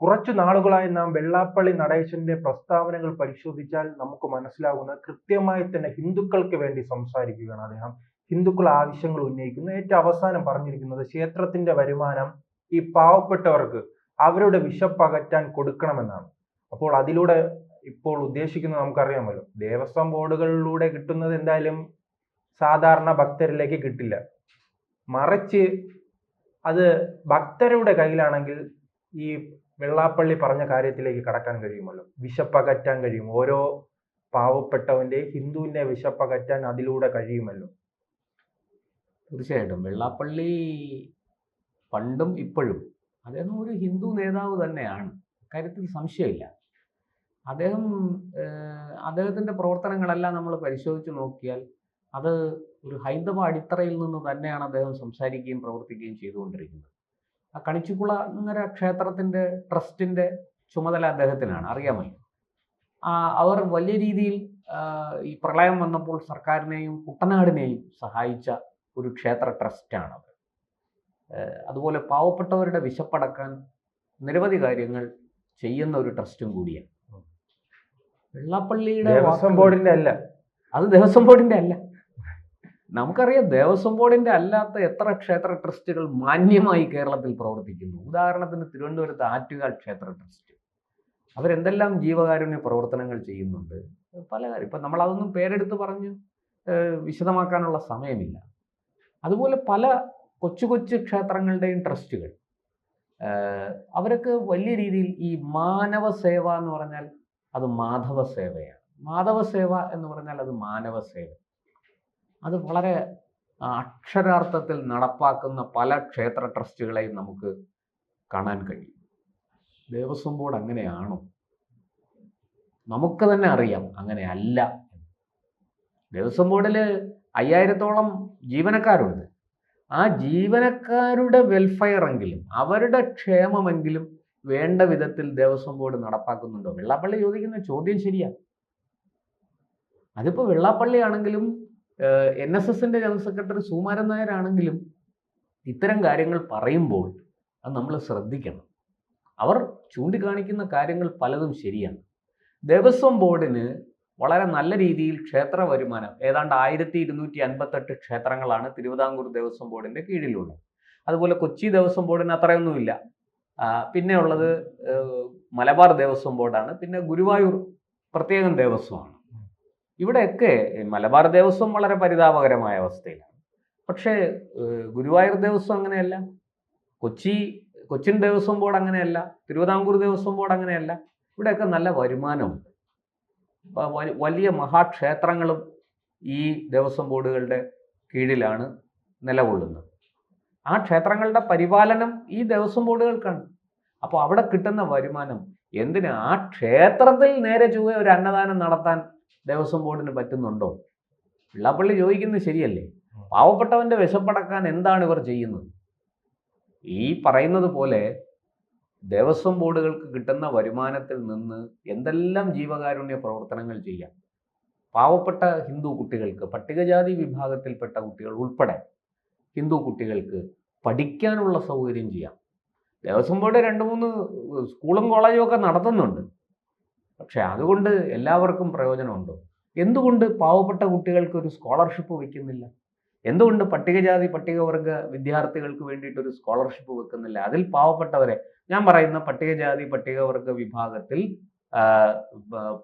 കുറച്ചു നാളുകളായി നാം വെള്ളാപ്പള്ളി നടേശന്റെ പ്രസ്താവനകൾ പരിശോധിച്ചാൽ നമുക്ക് മനസ്സിലാകുന്നത് കൃത്യമായി തന്നെ ഹിന്ദുക്കൾക്ക് വേണ്ടി സംസാരിക്കുകയാണ് അദ്ദേഹം. ഹിന്ദുക്കൾ ആവശ്യങ്ങൾ ഉന്നയിക്കുന്നു. ഏറ്റവും അവസാനം പറഞ്ഞിരിക്കുന്നത് ക്ഷേത്രത്തിന്റെ വരുമാനം ഈ പാവപ്പെട്ടവർക്ക് അവരുടെ വിശപ്പകറ്റാൻ കൊടുക്കണമെന്നാണ്. അപ്പോൾ അതിലൂടെ ഇപ്പോൾ ഉദ്ദേശിക്കുന്നത് നമുക്കറിയാമല്ലോ. ദേവസ്വം ബോർഡുകളിലൂടെ കിട്ടുന്നത് എന്തായാലും സാധാരണ ഭക്തരിലേക്ക് കിട്ടില്ല. മറിച്ച് അത് ഭക്തരുടെ കയ്യിലാണെങ്കിൽ ഈ വെള്ളാപ്പള്ളി പറഞ്ഞ കാര്യത്തിലേക്ക് കടക്കാൻ കഴിയുമല്ലോ. വിശപ്പകറ്റാൻ കഴിയും. ഓരോ പാവപ്പെട്ടവന്റെ ഹിന്ദുവിന്റെ വിശപ്പകറ്റാൻ അതിലൂടെ കഴിയുമല്ലോ. തീർച്ചയായിട്ടും വെള്ളാപ്പള്ളി പണ്ടും ഇപ്പോഴും അദ്ദേഹം ഒരു ഹിന്ദു നേതാവ് തന്നെയാണ്, കാര്യത്തിൽ സംശയമില്ല. അദ്ദേഹത്തിൻ്റെ പ്രവർത്തനങ്ങളെല്ലാം നമ്മൾ പരിശോധിച്ച് നോക്കിയാൽ അത് ഒരു ഹൈന്ദവ അടിത്തറയിൽ നിന്ന് തന്നെയാണ് അദ്ദേഹം സംസാരിക്കുകയും പ്രവർത്തിക്കുകയും ചെയ്തുകൊണ്ടിരിക്കുന്നത്. ആ കണിച്ചുകുളങ്ങര ക്ഷേത്രത്തിൻ്റെ ട്രസ്റ്റിൻ്റെ ചുമതല അദ്ദേഹത്തിനാണ്, അറിയാമല്ലോ. അവർ വലിയ രീതിയിൽ ഈ പ്രളയം വന്നപ്പോൾ സർക്കാരിനെയും കുട്ടനാടിനെയും സഹായിച്ച ഒരു ക്ഷേത്ര ട്രസ്റ്റാണത്. അതുപോലെ പാവപ്പെട്ടവരുടെ വിശപ്പടക്കാൻ നിരവധി കാര്യങ്ങൾ ചെയ്യുന്ന ഒരു ട്രസ്റ്റും കൂടിയാണ്. വെള്ളാപ്പള്ളിയുടെ ദേവസ്വം ബോർഡിന്റെ അല്ല, അത് ദേവസ്വം ബോർഡിന്റെ അല്ല. നമുക്കറിയാം ദേവസ്വം ബോർഡിന്റെ അല്ലാത്ത എത്ര ക്ഷേത്ര ട്രസ്റ്റുകൾ മാന്യമായി കേരളത്തിൽ പ്രവർത്തിക്കുന്നു. ഉദാഹരണത്തിന് തിരുവനന്തപുരത്ത് ആറ്റുകാൽ ക്ഷേത്ര ട്രസ്റ്റ്, അവരെന്തെല്ലാം ജീവകാരുണ്യ പ്രവർത്തനങ്ങൾ ചെയ്യുന്നുണ്ട്. പല കാര്യം ഇപ്പം നമ്മൾ അതൊന്നും പേരെടുത്ത് പറഞ്ഞ് വിശദമാക്കാനുള്ള സമയമില്ല. അതുപോലെ പല കൊച്ചു കൊച്ചു ക്ഷേത്രങ്ങളുടെയും ട്രസ്റ്റുകൾ, അവരൊക്കെ വലിയ രീതിയിൽ ഈ മാനവ സേവ എന്ന് പറഞ്ഞാൽ അത് മാധവ സേവയാണ്. മാധവ സേവ എന്ന് പറഞ്ഞാൽ അത് മാനവ സേവ. അത് വളരെ അക്ഷരാർത്ഥത്തിൽ നടപ്പാക്കുന്ന പല ക്ഷേത്ര ട്രസ്റ്റുകളെയും നമുക്ക് കാണാൻ കഴിയും. ദേവസ്വം ബോർഡ് അങ്ങനെയാണോ? നമുക്ക് തന്നെ അറിയാം അങ്ങനെയല്ല. ദേവസ്വം ബോർഡിൽ 5000-ഓളം ജീവനക്കാരുണ്ട്. ആ ജീവനക്കാരുടെ വെൽഫെയർ എങ്കിലും അവരുടെ ക്ഷേമമെങ്കിലും വേണ്ട വിധത്തിൽ ദേവസ്വം ബോർഡ് നടപ്പാക്കുന്നുണ്ടോ? വെള്ളാപ്പള്ളി ചോദിക്കുന്ന ചോദ്യം ശരിയാണ്. അതിപ്പോൾ വെള്ളാപ്പള്ളി ആണെങ്കിലും NSSന്റെ ജനറൽ സെക്രട്ടറി സുകുമാരൻ നായരാണെങ്കിലും ഇത്തരം കാര്യങ്ങൾ പറയുമ്പോൾ അത് നമ്മൾ ശ്രദ്ധിക്കണം. അവർ ചൂണ്ടിക്കാണിക്കുന്ന കാര്യങ്ങൾ പലതും ശരിയാണ്. ദേവസ്വം ബോർഡിന് വളരെ നല്ല രീതിയിൽ ക്ഷേത്ര വരുമാനം, ഏതാണ്ട് 1258 ക്ഷേത്രങ്ങളാണ് തിരുവിതാംകൂർ ദേവസ്വം ബോർഡിൻ്റെ കീഴിലുള്ളത്. അതുപോലെ കൊച്ചി ദേവസ്വം ബോർഡിന് അത്രയൊന്നുമില്ല. പിന്നെ ഉള്ളത് മലബാർ ദേവസ്വം ബോർഡാണ്. പിന്നെ ഗുരുവായൂർ പ്രത്യേകം ദേവസ്വമാണ്. ഇവിടെയൊക്കെ മലബാർ ദേവസ്വം വളരെ പരിതാപകരമായ അവസ്ഥയിലാണ്. പക്ഷേ ഗുരുവായൂർ ദേവസ്വം അങ്ങനെയല്ല, കൊച്ചിൻ ദേവസ്വം ബോർഡ് അങ്ങനെയല്ല, തിരുവിതാംകൂർ ദേവസ്വം ബോർഡ് അങ്ങനെയല്ല. ഇവിടെയൊക്കെ നല്ല വരുമാനമുണ്ട്. വലിയ മഹാക്ഷേത്രങ്ങളും ഈ ദേവസ്വം ബോർഡുകളുടെ കീഴിലാണ് നിലകൊള്ളുന്നത്. ആ ക്ഷേത്രങ്ങളുടെ പരിപാലനം ഈ ദേവസ്വം ബോർഡുകൾക്കാണ്. അപ്പോൾ അവിടെ കിട്ടുന്ന വരുമാനം എന്തിന് ആ ക്ഷേത്രത്തിൽ നേരെ ചൊവ്വേ ഒരു അന്നദാനം നടത്താൻ ദേവസ്വം ബോർഡിന് പറ്റുന്നുണ്ടോ? വെള്ളാപ്പള്ളി ചോദിക്കുന്നത് ശരിയല്ലേ? പാവപ്പെട്ടവൻ്റെ വിശപ്പടക്കാൻ എന്താണ് ഇവർ ചെയ്യുന്നത്? ഈ പറയുന്നത് പോലെ ദേവസ്വം ബോർഡുകൾക്ക് കിട്ടുന്ന വരുമാനത്തിൽ നിന്ന് എന്തെല്ലാം ജീവകാരുണ്യ പ്രവർത്തനങ്ങൾ ചെയ്യാം. പാവപ്പെട്ട ഹിന്ദു കുട്ടികൾക്ക്, പട്ടികജാതി വിഭാഗത്തിൽപ്പെട്ട കുട്ടികൾ ഉൾപ്പെടെ ഹിന്ദു കുട്ടികൾക്ക് പഠിക്കാനുള്ള സൗകര്യം ചെയ്യാം. ദേവസ്വം ബോർഡ് 2-3 സ്കൂളും കോളേജും ഒക്കെ നടത്തുന്നുണ്ട്. പക്ഷെ അതുകൊണ്ട് എല്ലാവർക്കും പ്രയോജനമുണ്ടോ? എന്തുകൊണ്ട് പാവപ്പെട്ട കുട്ടികൾക്ക് ഒരു സ്കോളർഷിപ്പ് വയ്ക്കുന്നില്ല? എന്തുകൊണ്ട് പട്ടികജാതി പട്ടികവർഗ വിദ്യാർത്ഥികൾക്ക് വേണ്ടിയിട്ടൊരു സ്കോളർഷിപ്പ് വെക്കുന്നില്ല? അതിൽ പാവപ്പെട്ടവരെ, ഞാൻ പറയുന്ന പട്ടികജാതി പട്ടികവർഗ വിഭാഗത്തിൽ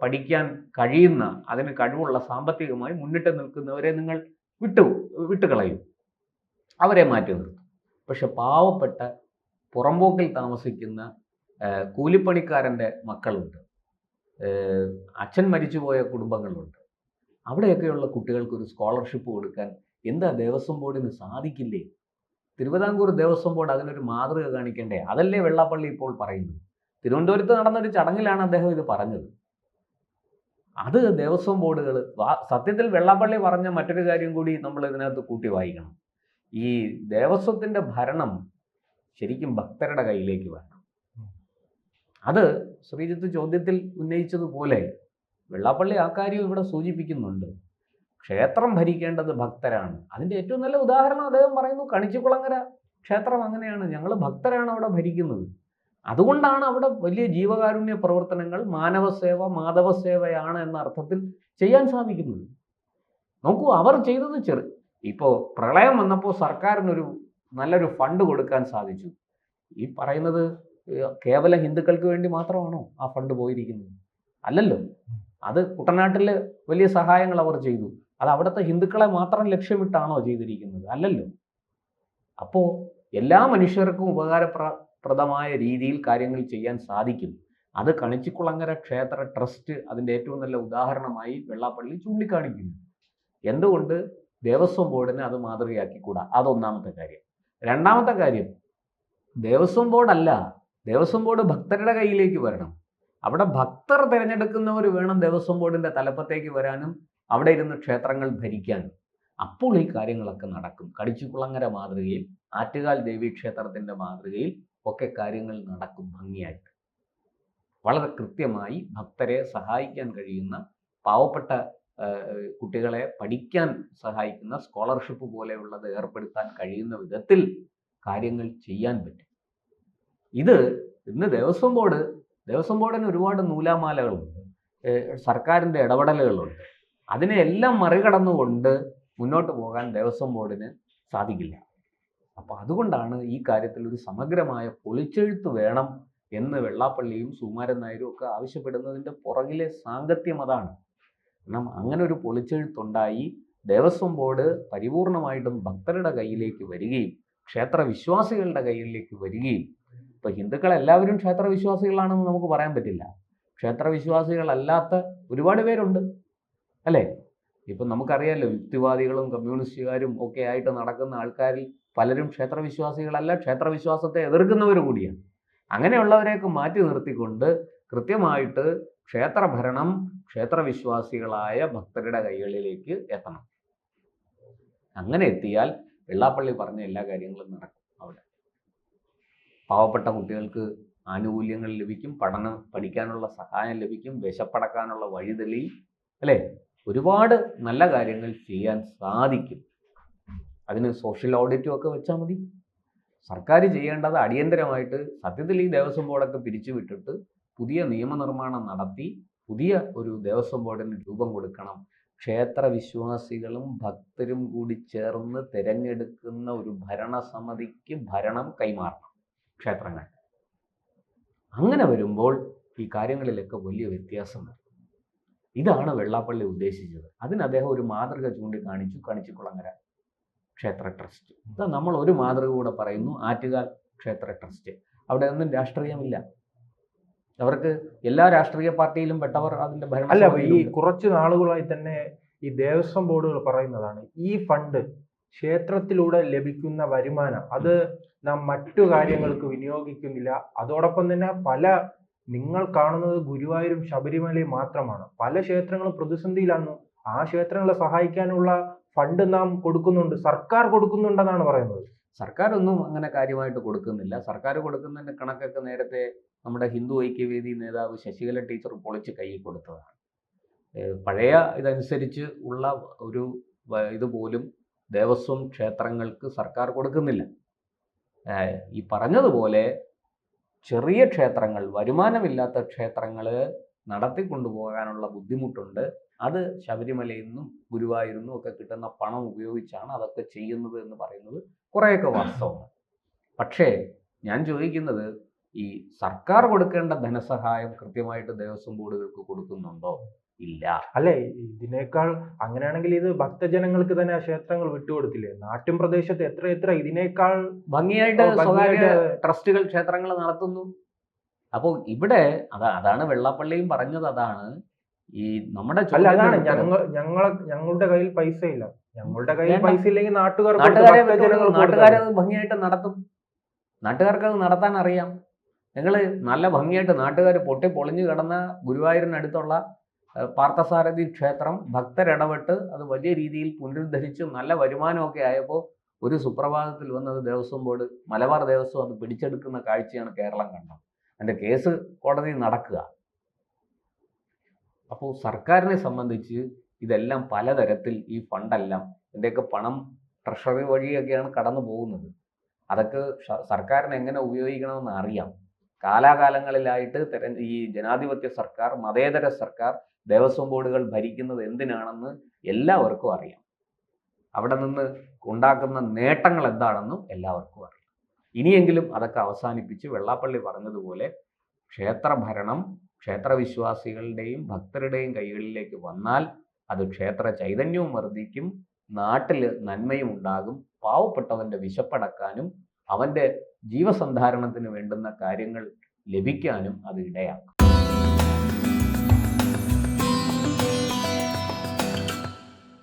പഠിക്കാൻ കഴിയുന്ന, അതിന് കഴിവുള്ള, സാമ്പത്തികമായി മുന്നിട്ട് നിൽക്കുന്നവരെ നിങ്ങൾ വിട്ടുകളയും, അവരെ മാറ്റി നിർത്തും. പക്ഷെ പാവപ്പെട്ട പുറമ്പോക്കിൽ താമസിക്കുന്ന കൂലിപ്പണിക്കാരൻ്റെ മക്കളുണ്ട്, അച്ഛൻ മരിച്ചുപോയ കുടുംബങ്ങളുണ്ട്. അവിടെയൊക്കെയുള്ള കുട്ടികൾക്ക് ഒരു സ്കോളർഷിപ്പ് കൊടുക്കാൻ എന്താ ദേവസ്വം ബോർഡിന് സാധിക്കില്ലേ? തിരുവിതാംകൂർ ദേവസ്വം ബോർഡ് അതിനൊരു മാതൃക കാണിക്കണ്ടേ? അതല്ലേ വെള്ളാപ്പള്ളി ഇപ്പോൾ പറയുന്നത്. തിരുവനന്തപുരത്ത് നടന്നൊരു ചടങ്ങിലാണ് അദ്ദേഹം ഇത് പറഞ്ഞത്. അത് ദേവസ്വം ബോർഡുകൾ, സത്യത്തിൽ വെള്ളാപ്പള്ളി പറഞ്ഞ മറ്റൊരു കാര്യം കൂടി നമ്മൾ ഇതിനകത്ത് കൂട്ടി വായിക്കണം. ഈ ദേവസ്വത്തിൻ്റെ ഭരണം ശരിക്കും ഭക്തരുടെ കയ്യിലേക്ക് വരണം. അത് ശ്രീജിത്ത് ചോദ്യത്തിൽ ഉന്നയിച്ചതുപോലെ വെള്ളാപ്പള്ളി ആ കാര്യം ഇവിടെ സൂചിപ്പിക്കുന്നുണ്ട്. ക്ഷേത്രം ഭരിക്കേണ്ടത് ഭക്തരാണ്. അതിൻ്റെ ഏറ്റവും നല്ല ഉദാഹരണം അദ്ദേഹം പറയുന്നു, കണിച്ചുകുളങ്ങര ക്ഷേത്രം അങ്ങനെയാണ്. ഞങ്ങൾ ഭക്തരാണ് അവിടെ ഭരിക്കുന്നത്. അതുകൊണ്ടാണ് അവിടെ വലിയ ജീവകാരുണ്യ പ്രവർത്തനങ്ങൾ, മാനവസേവ, മാധവസേവയാണ് എന്ന അർത്ഥത്തിൽ ചെയ്യാൻ സാധിക്കുന്നത്. നോക്കൂ, അവർ ചെയ്തത് ഇപ്പോൾ പ്രളയം വന്നപ്പോൾ സർക്കാരിനൊരു നല്ലൊരു ഫണ്ട് കൊടുക്കാൻ സാധിച്ചു. ഈ പറയുന്നത് കേവലം ഹിന്ദുക്കൾക്ക് വേണ്ടി മാത്രമാണോ ആ ഫണ്ട് പോയിരിക്കുന്നത്? അല്ലല്ലോ. അത് കുട്ടനാട്ടിൽ വലിയ സഹായങ്ങൾ അവർ ചെയ്തു. അത് അവിടുത്തെ ഹിന്ദുക്കളെ മാത്രം ലക്ഷ്യമിട്ടാണോ ചെയ്തിരിക്കുന്നത്? അല്ലല്ലോ. അപ്പോൾ എല്ലാ മനുഷ്യർക്കും ഉപകാരപ്രദമായ രീതിയിൽ കാര്യങ്ങൾ ചെയ്യാൻ സാധിക്കും. അത് കണിച്ചിക്കുളങ്ങര ക്ഷേത്ര ട്രസ്റ്റ് അതിൻ്റെ ഏറ്റവും നല്ല ഉദാഹരണമായി വെള്ളാപ്പള്ളി ചൂണ്ടിക്കാണിക്കുന്നു. എന്തുകൊണ്ട് ദേവസ്വം ബോർഡിനെ അത് മാതൃകയാക്കിക്കൂടാ? അതൊന്നാമത്തെ കാര്യം. രണ്ടാമത്തെ കാര്യം, ദേവസ്വം ബോർഡല്ല, ദേവസ്വം ബോർഡ് ഭക്തരുടെ കയ്യിലേക്ക് വരണം. അവിടെ ഭക്തർ തിരഞ്ഞെടുക്കുന്നവർ വേണം ദേവസ്വം ബോർഡിൻ്റെ തലപ്പത്തേക്ക് വരാനും അവിടെ ഇരുന്ന് ക്ഷേത്രങ്ങൾ ഭരിക്കാനും. അപ്പോൾ ഈ കാര്യങ്ങളൊക്കെ നടക്കും. കടിച്ചുകുളങ്ങര മാതൃകയിൽ, ആറ്റുകാൽ ദേവീക്ഷേത്രത്തിൻ്റെ മാതൃകയിൽ ഒക്കെ കാര്യങ്ങൾ നടക്കും ഭംഗിയായിട്ട്. വളരെ കൃത്യമായി ഭക്തരെ സഹായിക്കാൻ കഴിയുന്ന, പാവപ്പെട്ട കുട്ടികളെ പഠിക്കാൻ സഹായിക്കുന്ന സ്കോളർഷിപ്പ് പോലെയുള്ളത് ഏർപ്പെടുത്താൻ കഴിയുന്ന വിധത്തിൽ കാര്യങ്ങൾ ചെയ്യാൻ പറ്റും. ഇത് ഇന്ന് ദേവസ്വം ബോർഡിന് ഒരുപാട് നൂലാമാലകളുണ്ട്, സർക്കാരിൻ്റെ ഇടപെടലുകളുണ്ട്. അതിനെല്ലാം മറികടന്നുകൊണ്ട് മുന്നോട്ട് പോകാൻ ദേവസ്വം ബോർഡിന് സാധിക്കില്ല. അപ്പോൾ അതുകൊണ്ടാണ് ഈ കാര്യത്തിൽ ഒരു സമഗ്രമായ പൊളിച്ചെഴുത്ത് വേണം എന്ന് വെള്ളാപ്പള്ളിയും സുകുമാരൻ നായരും ഒക്കെ ആവശ്യപ്പെടുന്നതിൻ്റെ പുറകിലെ സാങ്കത്യം അതാണ്. കാരണം അങ്ങനെ ഒരു പൊളിച്ചെഴുത്തുണ്ടായി ദേവസ്വം ബോർഡ് പരിപൂർണമായിട്ടും ഭക്തരുടെ കയ്യിലേക്ക് വരികയും ക്ഷേത്രവിശ്വാസികളുടെ കയ്യിലേക്ക് വരികയും, ഇപ്പോൾ ഹിന്ദുക്കളെല്ലാവരും ക്ഷേത്രവിശ്വാസികളാണെന്ന് നമുക്ക് പറയാൻ പറ്റില്ല. ക്ഷേത്രവിശ്വാസികളല്ലാത്ത ഒരുപാട് പേരുണ്ട്, അല്ലേ? ഇപ്പം നമുക്കറിയാമല്ലോ, യുക്തിവാദികളും കമ്മ്യൂണിസ്റ്റുകാരും ഒക്കെ ആയിട്ട് നടക്കുന്ന ആൾക്കാരിൽ പലരും ക്ഷേത്രവിശ്വാസികളല്ല, ക്ഷേത്രവിശ്വാസത്തെ എതിർക്കുന്നവർ കൂടിയാണ്. അങ്ങനെയുള്ളവരെയൊക്കെ മാറ്റി നിർത്തിക്കൊണ്ട് കൃത്യമായിട്ട് ക്ഷേത്രഭരണം ക്ഷേത്രവിശ്വാസികളായ ഭക്തരുടെ കൈകളിലേക്ക് എത്തണം. അങ്ങനെ എത്തിയാൽ വെള്ളാപ്പള്ളി പറഞ്ഞ എല്ലാ കാര്യങ്ങളും നടക്കും. അവിടെ പാവപ്പെട്ട കുട്ടികൾക്ക് ആനുകൂല്യങ്ങൾ ലഭിക്കും, പഠിക്കാനുള്ള സഹായം ലഭിക്കും, വിശപ്പടക്കാനുള്ള വഴി തെളിയും, അല്ലേ? ഒരുപാട് നല്ല കാര്യങ്ങൾ ചെയ്യാൻ സാധിക്കും. അതിന് സോഷ്യൽ ഓഡിറ്റും ഒക്കെ വെച്ചാൽ മതി. സർക്കാർ ചെയ്യേണ്ടത് അടിയന്തരമായിട്ട് സത്യത്തിൽ ഈ ദേവസ്വം ബോർഡൊക്കെ പിരിച്ചുവിട്ടിട്ട് പുതിയ നിയമനിർമ്മാണം നടത്തി പുതിയ ഒരു ദേവസ്വം ബോർഡിന് രൂപം കൊടുക്കണം. ക്ഷേത്രവിശ്വാസികളും ഭക്തരും കൂടി ചേർന്ന് തിരഞ്ഞെടുക്കുന്ന ഒരു ഭരണസമിതിക്ക് ഭരണം കൈമാറണം ക്ഷേത്രങ്ങൾ. അങ്ങനെ വരുമ്പോൾ ഈ കാര്യങ്ങളിലൊക്കെ വലിയ വ്യത്യാസം വരും. ഇതാണ് വെള്ളാപ്പള്ളി ഉദ്ദേശിച്ചത്. അതിന് അദ്ദേഹം ഒരു മാതൃക ചൂണ്ടിക്കാണിച്ചു, കണിച്ചിക്കുളങ്ങര ക്ഷേത്ര ട്രസ്റ്റ്. ഇത് നമ്മൾ ഒരു മാതൃക കൂടെ പറയുന്നു, ആറ്റുകാൽ ക്ഷേത്ര ട്രസ്റ്റ്. അവിടെ ഒന്നും രാഷ്ട്രീയമില്ല. അവർക്ക് എല്ലാ രാഷ്ട്രീയ പാർട്ടിയിലും പെട്ടവർ അതിന്റെ ഭരണം. അല്ല, ഈ കുറച്ച് നാളുകളായി തന്നെ ഈ ദേവസ്വം ബോർഡുകൾ പറയുന്നതാണ്, ഈ ഫണ്ട് ക്ഷേത്രത്തിലൂടെ ലഭിക്കുന്ന വരുമാനം അത് നാം മറ്റു കാര്യങ്ങൾക്ക് വിനിയോഗിക്കുന്നില്ല. അതോടൊപ്പം തന്നെ നിങ്ങൾ കാണുന്നത് ഗുരുവായൂരും ശബരിമലയും മാത്രമാണ്. പല ക്ഷേത്രങ്ങളും പ്രതിസന്ധിയിലാണ്. ആ ക്ഷേത്രങ്ങളെ സഹായിക്കാനുള്ള ഫണ്ട് നാം കൊടുക്കുന്നുണ്ട്, സർക്കാർ കൊടുക്കുന്നുണ്ടെന്നാണ് പറയുന്നത്. സർക്കാർ ഒന്നും അങ്ങനെ കാര്യമായിട്ട് കൊടുക്കുന്നില്ല. സർക്കാർ കൊടുക്കുന്നതിന്റെ കണക്കൊക്കെ നേരത്തെ നമ്മുടെ ഹിന്ദു ഐക്യവേദി നേതാവ് ശശികല ടീച്ചർ പൊളിച്ച് കയ്യിൽ കൊടുത്തതാണ്. പഴയ ഇതനുസരിച്ച് ഉള്ള ഒരു ഇതുപോലും ദേവസ്വം ക്ഷേത്രങ്ങൾക്ക് സർക്കാർ കൊടുക്കുന്നില്ല. ഈ പറഞ്ഞതുപോലെ ചെറിയ ക്ഷേത്രങ്ങൾ, വരുമാനമില്ലാത്ത ക്ഷേത്രങ്ങൾ നടത്തിക്കൊണ്ടുപോകാനുള്ള ബുദ്ധിമുട്ടുണ്ട്. അത് ശബരിമലയിൽ നിന്നും ഗുരുവായൂരിൽ നിന്നും ഒക്കെ കിട്ടുന്ന പണം ഉപയോഗിച്ചാണ് അതൊക്കെ ചെയ്യുന്നത് എന്ന് പറയുന്നത് കുറേയൊക്കെ വാസ്തവമാണ്. പക്ഷേ ഞാൻ ചോദിക്കുന്നത്, ഈ സർക്കാർ കൊടുക്കേണ്ട ധനസഹായം കൃത്യമായിട്ട് ദേവസ്വം ബോർഡുകൾക്ക് കൊടുക്കുന്നുണ്ടോ? ഇല്ല. അല്ലെ, ഇതിനേക്കാൾ അങ്ങനെയാണെങ്കിൽ ഇത് ഭക്തജനങ്ങൾക്ക് തന്നെ ആ ക്ഷേത്രങ്ങൾ വിട്ടുകൊടുത്തില്ലേ? നാട്ടിൻ പ്രദേശത്ത് എത്ര ഇതിനേക്കാൾ ഭംഗിയായിട്ട് സ്വകാര്യ ട്രസ്റ്റുകൾ ക്ഷേത്രങ്ങൾ നടത്തുന്നു. അപ്പോൾ ഇവിടെ അതാണ് വെള്ളാപ്പള്ളിയും പറഞ്ഞത്. അതാണ് ഈ നമ്മുടെ ഞങ്ങളുടെ കയ്യിൽ പൈസ ഇല്ല, ഞങ്ങളുടെ കയ്യിൽ പൈസ ഇല്ലെങ്കിൽ നാട്ടുകാരെ ഭംഗിയായിട്ട് നടത്തും. നാട്ടുകാർക്ക് അത് നടത്താൻ അറിയാം. നിങ്ങൾ നല്ല ഭംഗിയായിട്ട് നാട്ടുകാർ പൊളിഞ്ഞു കിടന്ന ഗുരുവായൂരിനടുത്തുള്ള പാർത്ഥസാരഥി ക്ഷേത്രം ഭക്തരിടപെട്ട് അത് വലിയ രീതിയിൽ പുനരുദ്ധരിച്ച് നല്ല വരുമാനമൊക്കെ ആയപ്പോൾ ഒരു സുപ്രഭാതത്തിൽ വന്നത് ദേവസ്വം ബോർഡ്, മലബാർ ദേവസ്വം അത് പിടിച്ചെടുക്കുന്ന കാഴ്ചയാണ് കേരളം കണ്ടത്. അതിൻ്റെ കേസ് കോടതി നടക്കുക. അപ്പോൾ സർക്കാരിനെ സംബന്ധിച്ച് ഇതെല്ലാം പലതരത്തിൽ ഈ ഫണ്ടെല്ലാം ഇതിൻ്റെയൊക്കെ പണം ട്രഷറി വഴിയൊക്കെയാണ് കടന്നു പോകുന്നത്. അതൊക്കെ സർക്കാരിന് എങ്ങനെ ഉപയോഗിക്കണമെന്ന് അറിയാം. കാലാകാലങ്ങളിലായിട്ട് ഈ ജനാധിപത്യ സർക്കാർ, മതേതര സർക്കാർ, ദേവസ്വം ബോർഡുകൾ ഭരിക്കുന്നത് എന്തിനാണെന്ന് എല്ലാവർക്കും അറിയാം. അവിടെ നിന്ന് ഉണ്ടാക്കുന്ന നേട്ടങ്ങൾ എന്താണെന്നും എല്ലാവർക്കും അറിയാം. ഇനിയെങ്കിലും അതൊക്കെ അവസാനിപ്പിച്ച് വെള്ളാപ്പള്ളി പറഞ്ഞതുപോലെ ക്ഷേത്രഭരണം ക്ഷേത്രവിശ്വാസികളുടെയും ഭക്തരുടെയും കൈകളിലേക്ക് വന്നാൽ അത് ക്ഷേത്ര ചൈതന്യവും വർദ്ധിക്കും, നാട്ടിൽ നന്മയും ഉണ്ടാകും, പാവപ്പെട്ടവൻ്റെ വിശപ്പടക്കാനും അവൻ്റെ ജീവസന്ധാരണത്തിന് വേണ്ടുന്ന കാര്യങ്ങൾ ലഭിക്കാനും അത് ഇടയാക്കും.